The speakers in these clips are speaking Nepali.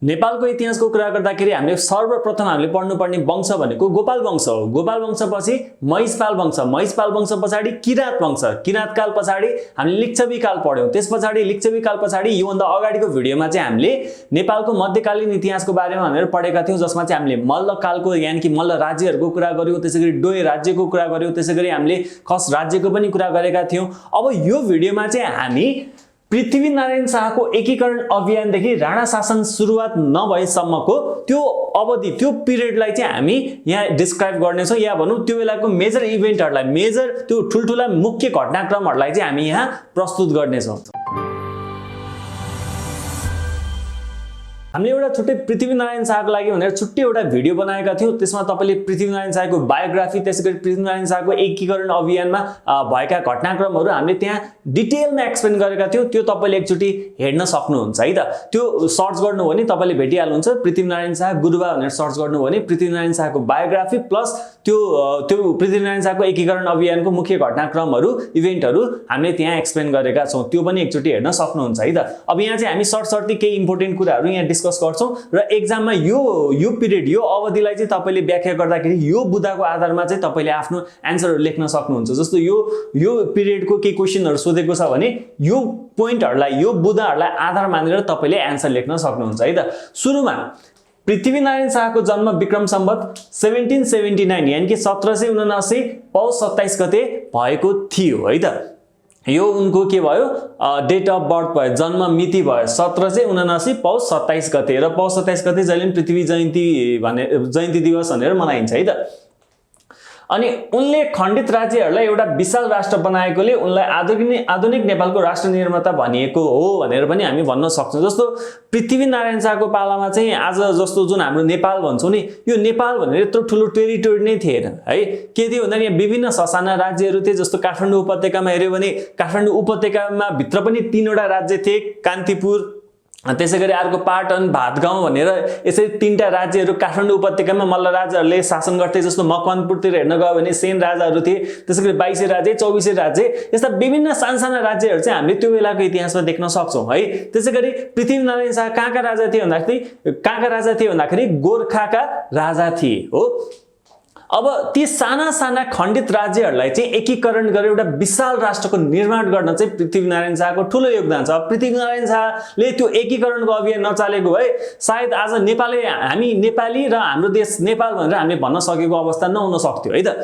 नेपालको इतिहासको कुरा गर्दाखेरि हामीले सर्वप्रथम हामीले पढ्नुपर्ने वंश भनेको गोपाल वंश हो। गोपाल वंशपछि महिषपाल वंश, महिषपाल वंश पछाडि किरात वंश, किरात काल पछाडि हामीले लिच्छवी काल पढ्यौं। त्यसपछाडि लिच्छवी काल पछाडि योभन्दा अगाडिको भिडियोमा चाहिँ हामीले नेपालको मध्यकालीन इतिहासको बारेमा भनेर पढेका थियौं, जसमा चाहिँ हामीले मल्ल कालको यानि कि मल्ल राज्यहरूको कुरा गर्यौं, त्यसैगरी डोय राज्यको कुरा गर्यौं, त्यसैगरी हामीले खस राज्यको पनि कुरा गरेका थियौं। अब यो भिडियोमा चाहिँ हामी पृथ्वीनारायण शाहको एकीकरण अभियानदेखि राणा शासन सुरुवात नभएसम्मको त्यो अवधि, त्यो पिरियडलाई चाहिँ हामी यहाँ डिस्क्राइब गर्नेछौं, या भनौं त्यो बेलाको मेजर इभेन्टहरुलाई, मेजर त्यो ठुलठुला मुख्य घटनाक्रमहरुलाई चाहिँ हामी यहाँ प्रस्तुत गर्नेछौं। हामीले एउटा छुट्टै पृथ्वीनारायण शाहको लागि भनेर छुट्टै एउटा भिडियो बनाएका थियौं। त्यसमा तपाईले पृथ्वीनारायण शाहको बायोग्राफी, त्यसैगरी पृथ्वीनारायण शाहको एकीकरण अभियानमा भएका घटनाक्रमहरु हामीले त्यहाँ डिटेलमा एक्सप्लेन गरेका थियौं। त्यो तपाईले एकचोटी हेर्न सक्नुहुन्छ है त। त्यो सर्च गर्नु हो भने तपाईले भेटिहाल्नुहुन्छ। पृथ्वीनारायण शाह गुरुबा भनेर सर्च गर्नु हो भने पृथ्वीनारायण शाहको बायोग्राफी प्लस त्यो पृथ्वीनारायण शाहको एकीकरण अभियानको मुख्य घटनाक्रमहरु, इभेन्टहरु हामीले त्यहाँ एक्सप्लेन गरेका छौं। त्यो पनि एकचोटी हेर्न सक्नुहुन्छ है त। अब यहाँ चाहिँ हामी सर्टली केही इम्पोर्टेन्ट कुराहरु यहाँ डिस्कस गर्छौं र एक्जाममा यो पिरियड, यो अवधिलाई चाहिँ तपाईले व्याख्या गर्दाखेरि यो बुदाको आधारमा चाहिँ तपाईले आफ्नो आन्सरहरु लेख्न सक्नुहुन्छ। जस्तो यो पिरियडको के क्वेशनहरु सोधेको छ भने यो पोइन्टहरुलाई, यो बुदाहरुलाई आधार मानेर तपाईले आन्सर लेख्न सक्नुहुन्छ है त। सुरुमा पृथ्वीनारायण शाहको जन्म विक्रम सम्वत 1779 यानी कि 1779 पौष 27 गते भएको थियो है त। यो उनको के भयो, डेट अफ बर्थ भयो, जन्म मिति भयो 1779 पौष 27 गते र पौष 27 गते जहिले पृथ्वी जयन्ती दिवस भनेर मनाइन्छ है त। अनि उनले खण्डित राज्यहरूलाई एउटा विशाल राष्ट्र बनाएकोले उनलाई आधुनिक नेपालको राष्ट्र निर्माता भनिएको हो भनेर पनि हामी भन्न सक्छौं। जस्तो पृथ्वीनारायण शाहको पालामा चाहिँ आज जस्तो जुन हाम्रो नेपाल भन्छौं नि, यो नेपाल भनेर यत्रो ठुलो टेरिटोरी नै थिएन है। के थियो भन्दा यहाँ विभिन्न ससाना राज्यहरू थिए। जस्तो काठमाडौँ उपत्यकामा हेर्यो भने काठमाडौँ उपत्यकामा भित्र पनि 3 वटा राज्य थिए, कान्तिपुर, त्यसैगरी अर्को पाटन, भातगाउँ भनेर यसरी 3टा राज्यहरू काठमाडौँ उपत्यकामा मल्ल राजाहरूले शासन गर्थे। जस्तो मकवानपुरतिर हेर्न गयो भने सेन राजाहरू थिए, त्यसैगरी 22 राज्य, 24 राज्य, यस्ता विभिन्न साना राज्यहरू चाहिँ हामीले त्यो बेलाको इतिहासमा देख्न सक्छौं है। त्यसैगरी पृथ्वीनारायण शाह कहाँका राजा थिए भन्दाखेरि गोरखाका राजा थिए हो। अब ती साना खण्डित राज्यहरूलाई चाहिँ एकीकरण गरेर एउटा विशाल राष्ट्रको निर्माण गर्न चाहिँ पृथ्वीनारायण शाहको ठूलो योगदान छ। पृथ्वीनारायण शाहले त्यो एकीकरणको अभियान नचालेको भए सायद आज हामी नेपाली र हाम्रो देश नेपाल भनेर हामीले भन्न सकेको अवस्था नहुन सक्थ्यो है त।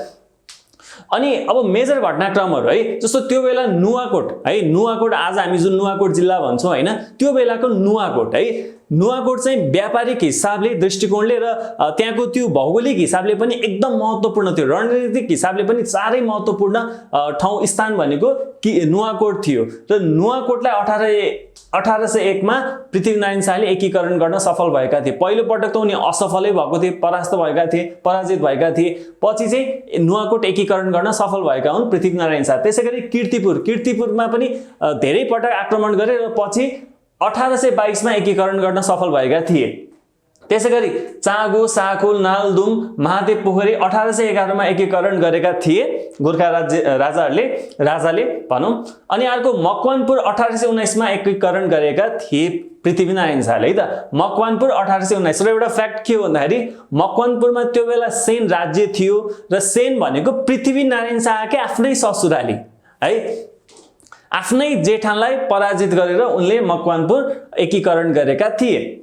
अनि अब मेजर घटनाक्रमहरु है, जस्तो त्यो बेला नुवाकोट है, नुवाकोट आज हामी जुन नुवाकोट जिल्ला भन्छौं हैन, त्यो बेलाको नुवाकोट है, नुवाकोट चाहिँ व्यापारिक हिसाबले, दृष्टिकोणले र त्यहाँको त्यो भौगोलिक हिसाबले पनि एकदम महत्त्वपूर्ण थियो। रणनीतिक हिसाबले पनि सारै महत्त्वपूर्ण ठाउँ स्थान भनेको नुवाकोट थियो र नुवाकोटलाई 1801 मा पृथ्वीनारायण शाहले एकीकरण गर्न सफल भएका थिए। पहिलो पटक त उनी असफलै भएको थिए, परास्त भएका थिए, पराजित भएका थिए। पछि चाहिँ नुवाकोट एकीकरण गर्न सफल भएका हुन् पृथ्वीनारायण शाह। त्यसैगरी कीर्तिपुरमा पनि धेरै पटक आक्रमण गरे र पछि 1822 मा एकीकरण गर्न सफल भएका थिए। त्यसैगरी चाँगु, साकुल, नालदुम, महादेव पोखरी 1811 मा एकीकरण गरेका थिए गोरखा राजाले भनौं। अनि अर्को मकवानपुर 1819 मा एकीकरण गरेका थिए पृथ्वीनारायण शाहले है त। मकवानपुर 1819 र एउटा फ्याक्ट के हो भन्दाखेरि मकवानपुरमा त्यो बेला सेन राज्य थियो र सेन भनेको पृथ्वीनारायण शाहकै आफ्नै ससुराली है, आफ्नै जेठानलाई पराजित गरेर उनले मकवानपुर एकीकरण गरेका थिए।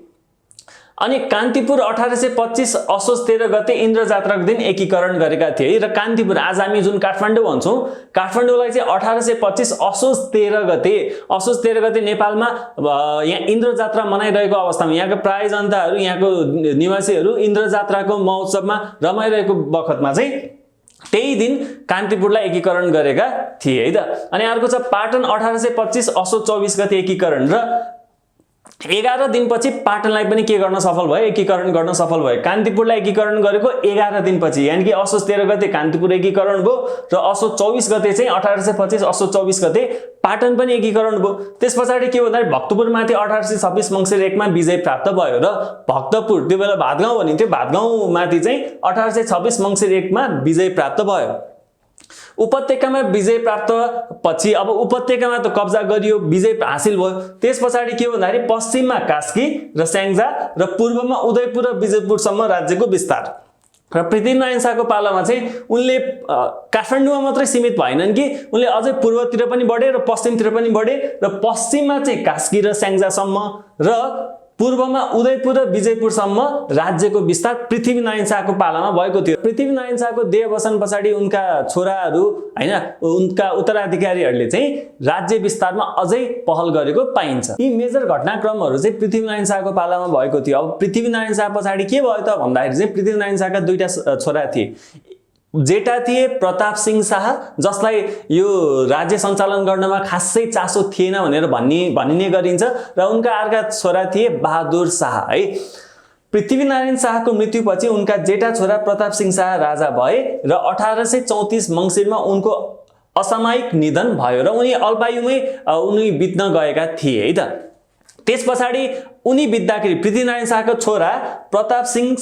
अनि कान्तिपुर 1825 असोज 13 गते इन्द्र जात्राको दिन एकीकरण गरेका थिए र कान्तिपुर आज हामी जुन काठमाडौँ भन्छौं, काठमाडौँलाई चाहिँ 1825 असोज 13 गते नेपालमा यहाँ इन्द्र जात्रा मनाइरहेको अवस्थामा यहाँको प्राय जनताहरू, यहाँको निवासीहरू इन्द्र जात्राको महोत्सवमा रमाइरहेको बखतमा चाहिँ त्यही दिन कान्तिपुरलाई एकीकरण गरेका थिए है त। अनि अर्को छ पाटन 1825 असोज 24 गते एकीकरण र 11 दिनपछि पाटनलाई पनि के गर्न सफल भयो, एकीकरण गर्न सफल भयो। कान्तिपुरलाई एकीकरण गरेको 11 दिनपछि यानी कि असोज 13 गते कान्तिपुर एकीकरण भयो र असोज 24 गते चाहिँ 1825 असोज 24 गते पाटन पनि एकीकरण भयो। त्यसपछि के भन्दा भक्तपुरमाथि 1826 मङ्सिर 1 मा विजय प्राप्त भयो र भक्तपुर त्यो बेला भातगाउँ भनिन्थ्यो, भातगाउँमाथि चाहिँ 1826 मङ्सिर 1 मा विजय प्राप्त भयो। उपत्यकामा विजय प्राप्त पछि अब उपत्यकामा त कब्जा गरियो, विजय हासिल भयो। त्यसपछि के हो भन्दाखेरि पश्चिममा कास्की र स्याङ्जा र पूर्वमा उदयपुर र विजयपुरसम्म राज्यको विस्तार। र पृथ्वीनारायण शाहको पालामा चाहिँ उनले काठमाडौँमा मात्रै सीमित भएनन् कि उनले अझै पूर्वतिर पनि बढे र पश्चिमतिर पनि बढे र पश्चिममा चाहिँ कास्की र स्याङ्जासम्म र पूर्वमा उदयपुर र विजयपुरसम्म राज्यको विस्तार पृथ्वीनारायण शाहको पालामा भएको थियो। पृथ्वीनारायण शाहको देहावसान पछाडि उनका छोराहरू हैन उनका उत्तराधिकारीहरूले चाहिँ राज्य विस्तारमा अझै पहल गरेको पाइन्छ। यी मेजर घटनाक्रमहरू चाहिँ पृथ्वीनारायण शाहको पालामा भएको थियो। अब पृथ्वीनारायण शाह पछाडि के भयो त भन्दाखेरि चाहिँ पृथ्वीनारायण शाहका दुईटा छोरा थिए। जेठा थिए प्रताप सिंह शाह, जसलाई यो राज्य सञ्चालन गर्नमा खासै चासो थिएन भनेर भनिने गरिन्छ, र उनका अर्का छोरा थिए बहादुर शाह है। पृथ्वीनारायण शाहको मृत्युपछि उनका जेठा छोरा प्रताप सिंह शाह राजा भए र 1834 मङ्सिरमा उनको असामयिक निधन भयो र उनी अल्पायुमै उनी बित्न गएका थिए है त। त्यसपछि उनी बित्दाखेरि पृथ्वीनारायण शाहको छोरा प्रताप सिंह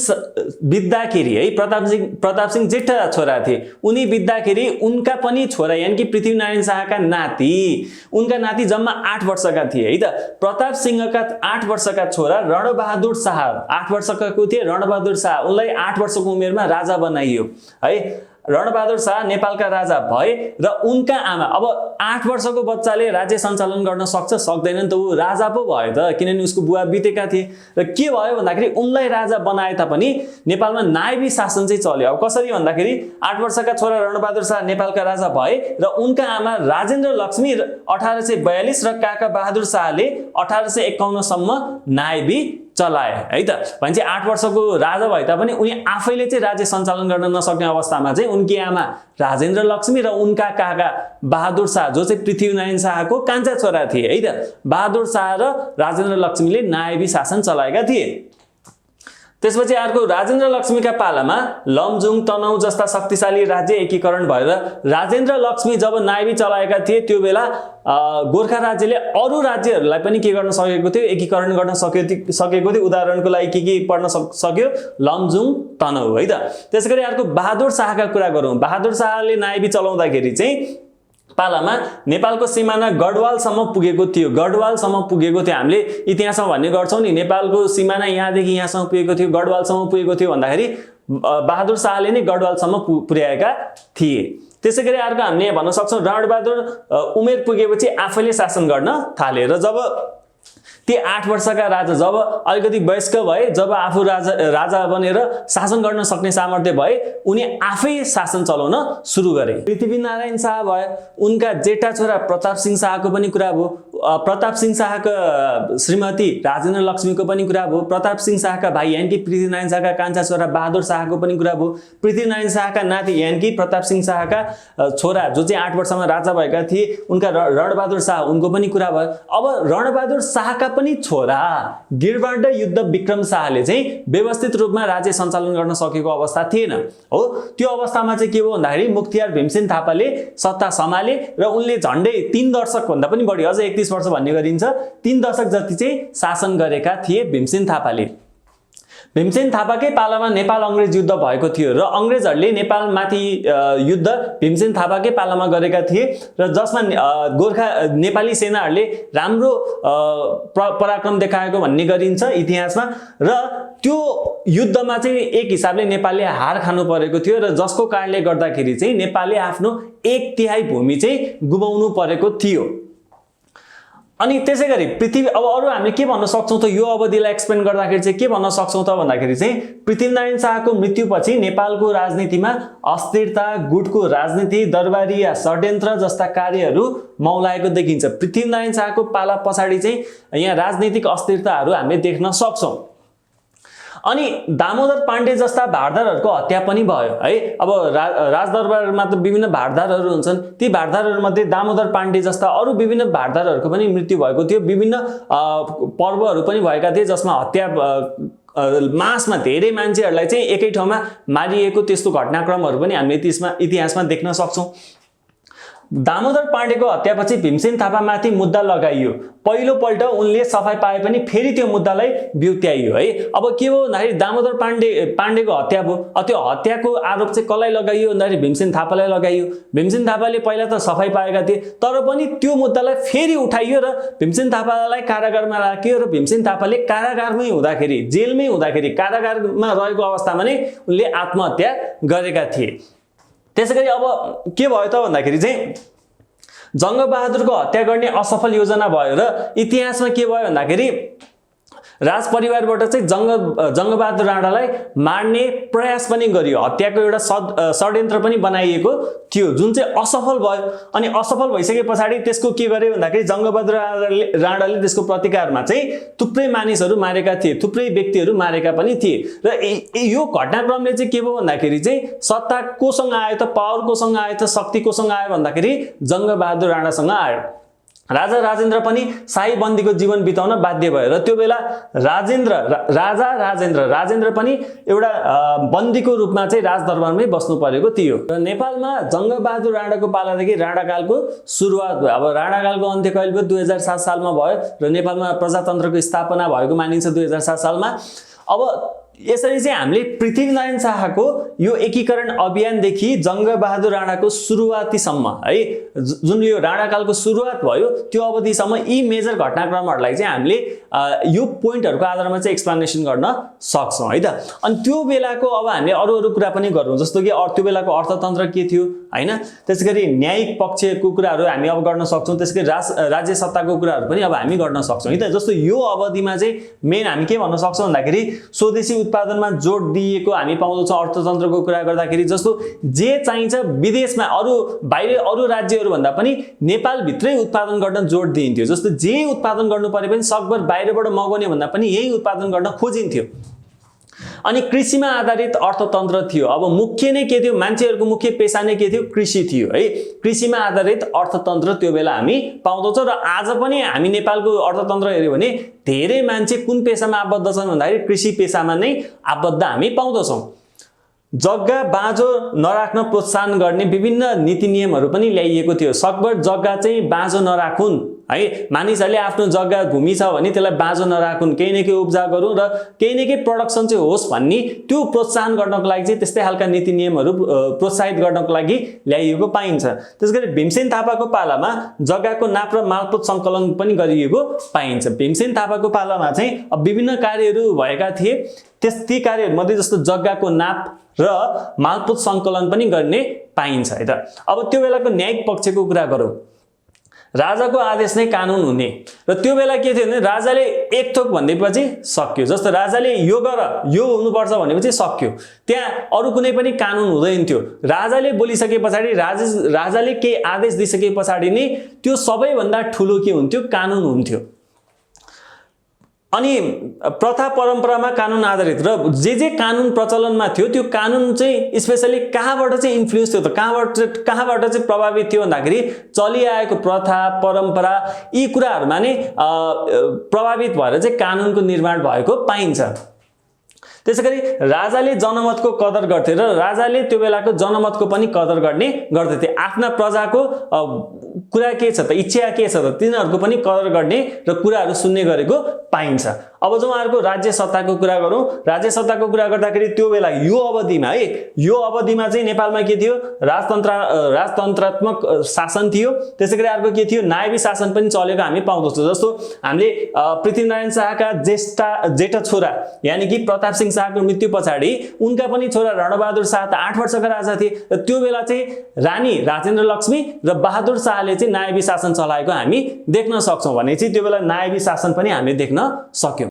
बित्दाखेरि है, प्रताप सिंह जेठा छोरा थिए, उनी बित्दाखेरि उनका पनि छोरा यानि कि पृथ्वीनारायण शाहका नाति, उनका नाति जम्मा 8 वर्षका थिए है त। प्रताप सिंहका 8 वर्षका छोरा रणबहादुर शाह 8 वर्षका थिए। रणबहादुर शाह उनलाई 8 वर्षको उमेरमा राजा बनाइयो है। रणबहादुर शाह नेपालका राजा भए र उनका आमा, अब 8 वर्षको बच्चाले राज्य सञ्चालन गर्न सक्छ सक्दैन नि त, ऊ राजा पो भयो त, किनभने उसको बुवा बितेका थिए। र के भयो भन्दाखेरि उनलाई राजा बनाए तापनि नेपालमा नायबी शासन चाहिँ चल्यो। अब कसरी भन्दाखेरि 8 वर्षका छोरा रणबहादुर शाह नेपालका राजा भए र उनका आमा राजेन्द्र लक्ष्मी 1842 र काका बहादुर शाहले 1851 सम्म नायबी चलाए है त। भनेपछि 8 वर्षको राजा भए तापनि उनी आफैले चाहिँ राज्य सञ्चालन गर्न नसक्ने अवस्थामा चाहिँ उनकी आमा राजेन्द्र लक्ष्मी र उनका काका बहादुर शाह, जो चाहिँ पृथ्वीनारायण शाहको कान्छा छोरा थिए है त, बहादुर शाह र राजेन्द्र लक्ष्मीले नायबी शासन चलाएका थिए। त्यसपछि अर्को राजेन्द्र लक्ष्मीका पालामा लमजुङ, तनहुँ जस्ता शक्तिशाली राज्य एकीकरण भएर राजेन्द्र लक्ष्मी जब नायबी चलाएका थिए त्यो बेला गोर्खा राज्यले अरू राज्यहरूलाई पनि के गर्न सकेको थियो, एकीकरण गर्न सकेको थियो। उदाहरणको लागि के पढ्न सक्यो, लमजुङ, तनहुँ है त। त्यसैगरी अर्को बहादुर शाहका कुरा गरौँ। बहादुर शाहले नायबी चलाउँदाखेरि चाहिँ पालामा नेपालको सिमाना गढवालसम्म पुगेको थियो। गढवालसम्म पुगेको थियो। हामीले इतिहासमा भन्ने गर्छौं नि, नेपालको सिमाना यहाँदेखि यहाँसम्म पुगेको थियो, गढवालसम्म पुगेको थियो भन्दाखेरि बहादुर शाहले नै गढवालसम्म पुर्याएका थिए। त्यसैगरी अर्को हामीले भन्न सक्छौं, रणबहादुर उमेर पुगेपछि आफैले शासन गर्न थाले र जब ती 8 वर्षका राजा जब अलिकति वयस्क भए, जब आफू राजा बनेर शासन गर्न सक्ने सामर्थ्य भए, उनी आफै शासन चलाउन सुरु गरे। पृथ्वीनारायण शाह भए, उनका जेठा छोरा प्रताप सिंह शाहको पनि कुरा भयो, प्रताप सिंह शाहका श्रीमती राजेन्द्र लक्ष्मीको पनि कुरा भयो, प्रताप सिंह शाहका भाइ यानि कि पृथ्वीनारायण शाहका कान्छा छोरा बहादुर शाहको पनि कुरा भयो, पृथ्वीनारायण शाहका नाति यानि कि प्रताप सिंह शाहका छोरा जो चाहिँ 8 वर्षमा राजा भएका थिए, उनका रणबहादुर शाह, उनको पनि कुरा भयो। अब रणबहादुर शाहका पनि छोरा गिरवाड युद्ध विक्रम शाहले चाहिँ व्यवस्थित रूपमा राज्य सञ्चालन गर्न सकेको अवस्था थिएन हो। त्यो अवस्थामा चाहिँ के भयो भन्दाखेरि मुख्तियार भीमसेन थापाले सत्ता सम्हाले र उनले झण्डै 3 दशक भन्दा पनि बढी, अझ 31 वर्ष भन्ने गरिन्छ, 3 दशक जति चाहिँ शासन गरेका थिए भीमसेन थापाले। भीमसेन थापाकै पालामा नेपाल अंग्रेज युद्ध भएको थियो र अंग्रेजहरूले नेपालमाथि युद्ध भीमसेन थापाकै पालामा गरेका थिए र जसमा गोर्खा नेपाली सेनाहरूले राम्रो पराक्रम देखाएको भन्ने गरिन्छ इतिहासमा र त्यो युद्धमा चाहिँ एक हिसाबले नेपालले हार खानु परेको थियो र जसको कारणले गर्दाखेरि चाहिँ नेपालले आफ्नो 1/3 भूमि चाहिँ गुमाउनु परेको थियो। अनि त्यसैगरी पृथ्वी, अब अरु हामीले के भन्न सक्छौं त यो अवधिलाई एक्सप्लेन गर्दाखेरि चाहिँ के भन्न सक्छौं त भन्दाखेरि चाहिँ पृथ्वीनारायण शाहको मृत्युपछि नेपालको राजनीतिमा अस्थिरता, गुटको राजनीति, दरबारी या षड्यन्त्र जस्ता कार्यहरू मौलाएको देखिन्छ। पृथ्वीनारायण शाहको पाला पछाडि चाहिँ यहाँ राजनीतिक अस्थिरताहरू हामीले देख्न सक्छौं। अनि दामोदर पाण्डे जस्ता भारदारहरूको हत्या पनि भयो है। अब राजदरबारमा त विभिन्न भारदारहरू हुन्छन्, ती भारदारहरू मध्ये दामोदर पाण्डे जस्ता अरु विभिन्न भारदारहरूको पनि मृत्यु भएको थियो। विभिन्न पर्वहरू पनि भएका थिए जसमा हत्या मासमा धेरै मान्छेहरूलाई चाहिँ एकै ठाउँमा मारिएको त्यस्तो घटनाक्रमहरू पनि हामीले इतिहासमा देख्न सक्छौं। दामोदर पाण्डेको हत्यापछि भीमसेन थापामाथि मुद्दा लगाइयो। पहिलोपल्ट उनले सफाई पाए पनि फेरि त्यो मुद्दालाई बिउत्याइयो है। अब के हो भन्दाखेरि दामोदर पाण्डेको हत्या भयो। त्यो हत्याको आरोप चाहिँ कसलाई लगाइयो भन्दाखेरि भीमसेन थापालाई लगाइयो। भीमसेन थापाले पहिला त सफाई पाएका थिए, तर पनि त्यो मुद्दालाई फेरि उठाइयो र भीमसेन थापालाई कारागारमा राखियो र भीमसेन थापाले कारागारमै हुँदाखेरि, जेलमै हुँदाखेरि, कारागारमा रहेको अवस्थामा नै उनले आत्महत्या गरेका थिए। त्यसैगरी अब के भयो त भन्दाखेरि चाहिँ जङ्गबहादुरको हत्या गर्ने असफल योजना भयो र इतिहासमा के भयो भन्दाखेरि राज परिवारबाट चाहिँ जङ्गबहादुर राणालाई मार्ने प्रयास पनि गरियो। हत्याको एउटा षड्यन्त्र पनि बनाइएको थियो जुन चाहिँ असफल भयो। अनि असफल भइसके पछाडि त्यसको के गर्यो भन्दाखेरि जङ्गबहादुर राणाले त्यसको प्रतिकारमा चाहिँ थुप्रै मानिसहरू मारेका थिए, थुप्रै व्यक्तिहरू मारेका पनि थिए। र यो घटनाक्रमले चाहिँ के भयो भन्दाखेरि चाहिँ सत्ता कोसँग आयो त, पावर कोसँग आयो त, शक्ति कोसँग आयो भन्दाखेरि जङ्गबहादुर राणासँग आयो। राजा राजेन्द्र पनि शाही बन्दीको जीवन बिताउन बाध्य भयो र त्यो बेला राजा राजेन्द्र पनि एउटा बन्दीको रूपमा चाहिँ राजदरबारमै बस्नु परेको थियो। र नेपालमा जङ्गबहादुर राणाको पालादेखि राणाकालको सुरुवात भयो। अब राणाकालको अन्त्य कहिले भयो? 2007 सालमा भयो र नेपालमा प्रजातन्त्रको स्थापना भएको मानिन्छ 2007 सालमा। अब यसरी चाहिँ हामीले पृथ्वीनारायण शाहको यो एकीकरण अभियानदेखि जङ्गबहादुर राणाको सुरुवातीसम्म है, जुन यो राणाकालको सुरुवात भयो त्यो अवधिसम्म यी मेजर घटनाक्रमहरूलाई चाहिँ हामीले यो पोइन्टहरूको आधारमा चाहिँ एक्सप्लेनेसन गर्न सक्छौँ है त। अनि त्यो बेलाको अब हामीले अरू कुरा पनि गरौँ, जस्तो कि त्यो बेलाको अर्थतन्त्र के थियो हैन, त्यसैगरी न्यायिक पक्षको कुराहरू हामी अब गर्न सक्छौँ, त्यसैगरी राज्य सत्ताको कुराहरू पनि अब हामी गर्न सक्छौँ है त। जस्तो यो अवधिमा चाहिँ मेन हामी के भन्न सक्छौँ भन्दाखेरि स्वदेशी उत्पादनमा जोड दिएको हामी पाउँदछौँ अर्थतन्त्रको कुरा गर्दाखेरि। जस्तो जे चाहिन्छ विदेशमा अरू राज्यहरू भन्दा पनि नेपालभित्रै उत्पादन गर्न जोड दिइन्थ्यो। जस्तो जे उत्पादन गर्नु परे पनि सकभर बाहिरबाट मगाउने भन्दा पनि यही उत्पादन गर्न खोजिन्थ्यो। अनि कृषिमा आधारित अर्थतन्त्र थियो। अब मुख्य नै के थियो? मान्छेहरूको मुख्य पेशा नै के थियो? कृषि थियो है। कृषिमा आधारित अर्थतन्त्र त्यो बेला हामी पाउँदछौँ र आज पनि हामी नेपालको अर्थतन्त्र हेर्यो भने धेरै मान्छे कुन पेशामा आबद्ध छन् भन्दाखेरि कृषि पेशामा नै आबद्ध हामी पाउँदछौँ। जग्गा बाँझो नराख्न प्रोत्साहन गर्ने विभिन्न नीति नियमहरू पनि ल्याइएको थियो। सकभर जग्गा चाहिँ बाँझो नराखुन् है, मानिसहरूले आफ्नो जग्गा भूमि छ भने त्यसलाई बाँझो नराखुन्, केही न केही उब्जाउ गरौँ र केही न केही प्रोडक्सन चाहिँ होस् भन्ने त्यो प्रोत्साहन गर्नको लागि चाहिँ त्यस्तै खालका नीति नियमहरू प्रोत्साहित गर्नको लागि ल्याइएको पाइन्छ। त्यसैगरी भीमसेन थापाको पालामा जग्गाको नाप र मालपोत सङ्कलन पनि गरिएको पाइन्छ। भीमसेन थापाको पालामा चाहिँ विभिन्न कार्यहरू भएका थिए। ती कार्यहरूमध्ये जस्तो जग्गाको नाप र मालपोत सङ्कलन पनि गर्ने पाइन्छ है त। अब त्यो बेलाको न्यायिक पक्षको कुरा गरौँ। राजाको आदेश नै कानुन हुने र त्यो बेला के थियो भने राजाले एक थोक भनिदिएपछि सक्यो। जस्तो राजाले यो गर, यो हुनुपर्छ भनेपछि सक्यो, त्यहाँ अरू कुनै पनि कानुन हुँदैन थियो। राजाले बोलिसके पछाडि राजाले केही आदेश दिइसके पछाडि नै त्यो सबैभन्दा ठुलो के हुन्थ्यो? कानुन हुन्थ्यो। अनि प्रथा परम्परामा कानुन आधारित र जे कानुन प्रचलनमा थियो त्यो कानुन चाहिँ स्पेशली कहाँबाट चाहिँ इन्फ्लुएन्स थियो त, कहाँबाट चाहिँ प्रभावित थियो भन्दाखेरि चलिआएको प्रथा परम्परा यी कुराहरूमा नै प्रभावित भएर चाहिँ कानुनको निर्माण भएको पाइन्छ। त्यसैगरी राजाले जनमतको कदर गर्थे र राजाले त्यो बेलाको जनमतको पनि कदर गर्ने गर्दथे। आफ्ना प्रजाको कुरा के छ त, इच्छा के छ त, तिनीहरूको पनि कदर गर्ने र कुराहरू सुन्ने गरेको पाइन्छ। अब जो उहाँहरूको राज्य सत्ताको कुरा गरौँ, राज्य सत्ताको कुरा गर्दाखेरि त्यो बेला यो अवधिमा चाहिँ नेपालमा के थियो? राजतन्त्रात्मक शासन थियो। त्यसैगरी अर्को के थियो? नायबी शासन पनि चलेको हामी पाउँदछौँ। जस्तो हामीले पृथ्वीनारायण शाहका जेठा छोरा यानि कि प्रताप सिंह शाहको मृत्यु पछाडि उनका पनि छोरा रणबहादुर शाह त 8 वर्षका राजा थिए र त्यो बेला चाहिँ रानी राजेन्द्र लक्ष्मी र बहादुर शाहले चाहिँ नायबी शासन चलाएको हामी देख्न सक्छौँ। भने चाहिँ त्यो बेला नायबी शासन पनि हामीले देख्न सक्यौँ।